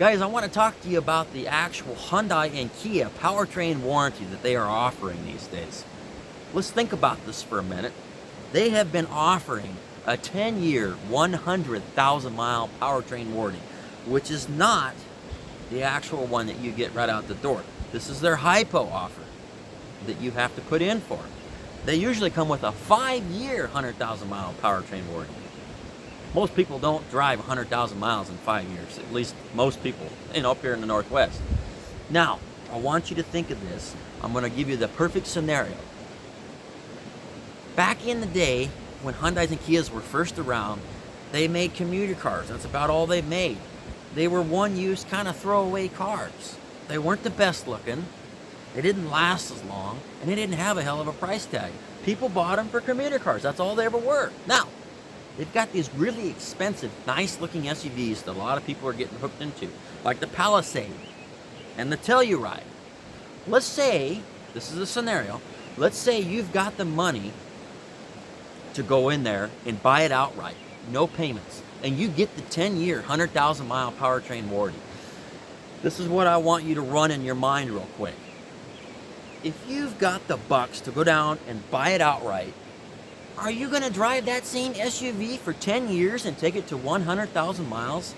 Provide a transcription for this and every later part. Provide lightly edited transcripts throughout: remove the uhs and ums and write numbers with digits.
Guys, I want to talk to you about the actual Hyundai and Kia powertrain warranty that they are offering these days. Let's think about this for a minute. They have been offering a 10-year, 100,000 mile powertrain warranty, which is not the actual one that you get right out the door. This is their hypo offer that you have to put in for. They usually come with a 5-year, 100,000 mile powertrain warranty. Most people don't drive 100,000 miles in 5 years, at least most people, up here in the Northwest. Now, I want you to think of this. I'm going to give you the perfect scenario. Back in the day, when Hyundais and Kias were first around, they made commuter cars. That's about all they made. They were one-use, kind of throwaway cars. They weren't the best looking. They didn't last as long, and they didn't have a hell of a price tag. People bought them for commuter cars. That's all they ever were. Now, they've got these really expensive, nice-looking SUVs that a lot of people are getting hooked into, like the Palisade and the Telluride. Let's say, this is a scenario, let's say you've got the money to go in there and buy it outright, no payments, and you get the 10-year, 100,000 mile powertrain warranty. This is what I want you to run in your mind real quick. If you've got the bucks to go down and buy it outright, are you going to drive that same SUV for 10 years and take it to 100,000 miles?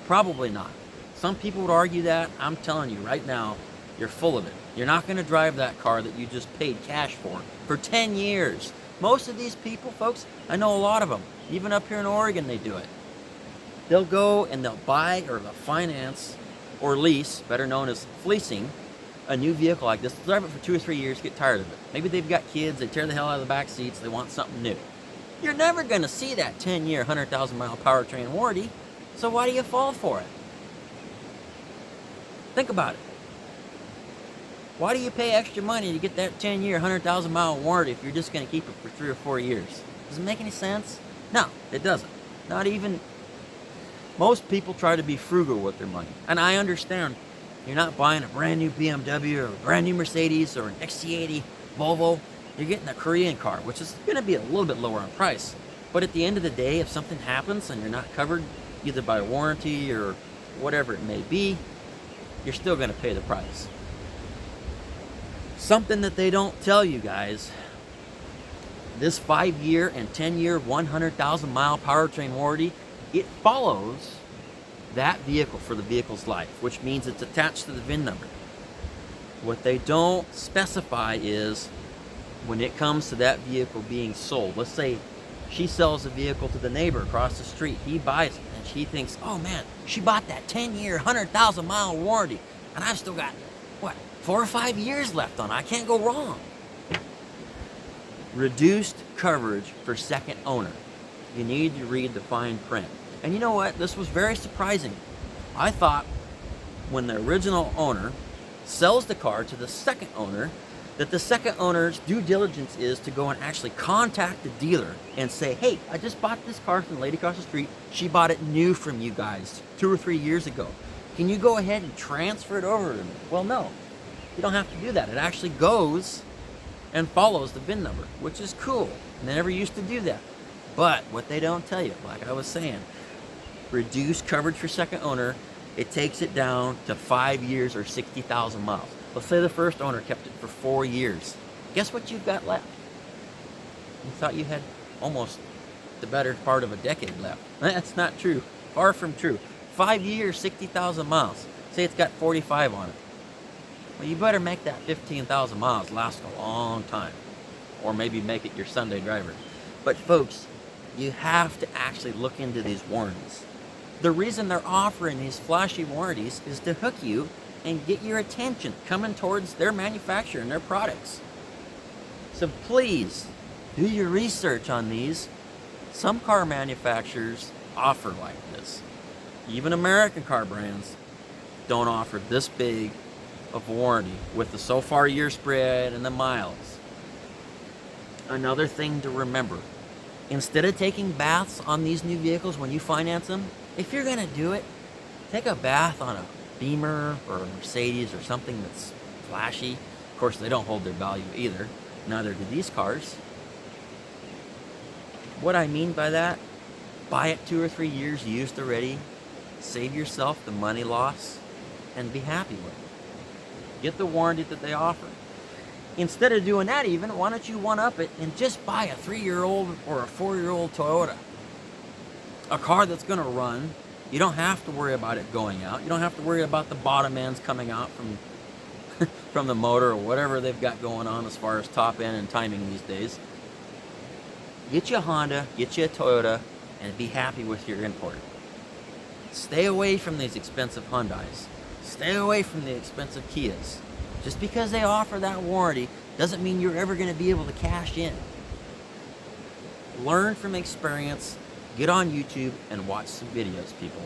Probably not. Some people would argue that. I'm telling you right now, you're full of it. You're not going to drive that car that you just paid cash for 10 years. Most of these people, folks, I know a lot of them. Even up here in Oregon, they do it. They'll go and they'll buy or they'll finance or lease, better known as fleecing, a new vehicle like this. They'll drive it for 2 or 3 years, get tired of it. Maybe they've got kids, they tear the hell out of the back seats, they want something new. You're never going to see that 10-year, 100,000 mile powertrain warranty, so why do you fall for it? Think about it. Why do you pay extra money to get that 10-year, 100,000 mile warranty if you're just going to keep it for 3 or 4 years? Does it make any sense? No, it doesn't. Not even. Most people try to be frugal with their money. And I understand you're not buying a brand new BMW or a brand new Mercedes or an XC80 Volvo. You're getting a Korean car, which is going to be a little bit lower on price. But at the end of the day, if something happens and you're not covered either by warranty or whatever it may be, you're still going to pay the price. Something that they don't tell you guys, this 5-year and 10-year, 100,000 mile powertrain warranty, it follows that vehicle for the vehicle's life, which means it's attached to the VIN number. What they don't specify is when it comes to that vehicle being sold. Let's say she sells a vehicle to the neighbor across the street. He buys it, and she thinks, oh man, she bought that 10-year, 100,000 mile warranty, and I've still got, 4 or 5 years left on it. I can't go wrong. Reduced coverage for second owner. You need to read the fine print. And you know what? This was very surprising. I thought when the original owner sells the car to the second owner, that the second owner's due diligence is to go and actually contact the dealer and say, hey, I just bought this car from the lady across the street. She bought it new from you guys 2 or 3 years ago. Can you go ahead and transfer it over to me? Well, no. You don't have to do that. It actually goes and follows the VIN number, which is cool. They never used to do that. But what they don't tell you, like I was saying, reduced coverage for second owner, it takes it down to 5 years or 60,000 miles. Let's say the first owner kept it for 4 years. Guess what you've got left? You thought you had almost the better part of a decade left. That's not true. Far from true. 5 years, 60,000 miles. Say it's got 45 on it. Well, you better make that 15,000 miles last a long time. Or maybe make it your Sunday driver. But folks, you have to actually look into these warranties. The reason they're offering these flashy warranties is to hook you and get your attention coming towards their manufacturer and their products. So please, do your research on these. Some car manufacturers offer like this. Even American car brands don't offer this big of warranty with the so far year spread and the miles. Another thing to remember, instead of taking baths on these new vehicles when you finance them, if you're going to do it, take a bath on a Beamer or a Mercedes or something that's flashy. Of course, they don't hold their value either. Neither do these cars. What I mean by that, buy it 2 or 3 years used already, Save yourself the money loss and be happy with it. Get the warranty that they offer. Instead of doing that even, why don't you one-up it and just buy a 3-year-old or a 4-year-old Toyota? A car that's going to run. You don't have to worry about it going out. You don't have to worry about the bottom ends coming out from from the motor or whatever they've got going on as far as top end and timing these days. Get you a Honda, get you a Toyota, and be happy with your importer. Stay away from these expensive Hyundais. Stay away from the expensive Kias. Just because they offer that warranty doesn't mean you're ever going to be able to cash in. Learn from experience. Get on YouTube and watch some videos, people.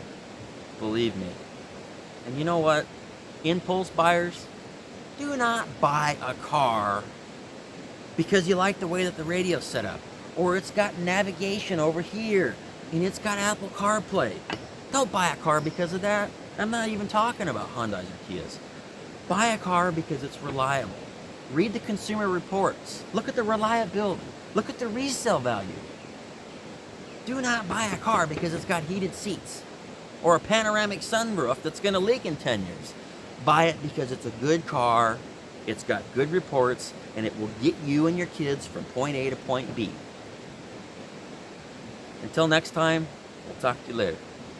Believe me. And you know what? Impulse buyers, do not buy a car because you like the way that the radio's set up, or it's got navigation over here, and it's got Apple CarPlay. Don't buy a car because of that. I'm not even talking about Hyundais or Kias. Buy a car because it's reliable. Read the consumer reports. Look at the reliability. Look at the resale value. Do not buy a car because it's got heated seats or a panoramic sunroof that's going to leak in 10 years. Buy it because it's a good car, it's got good reports, and it will get you and your kids from point A to point B. Until next time, we'll talk to you later.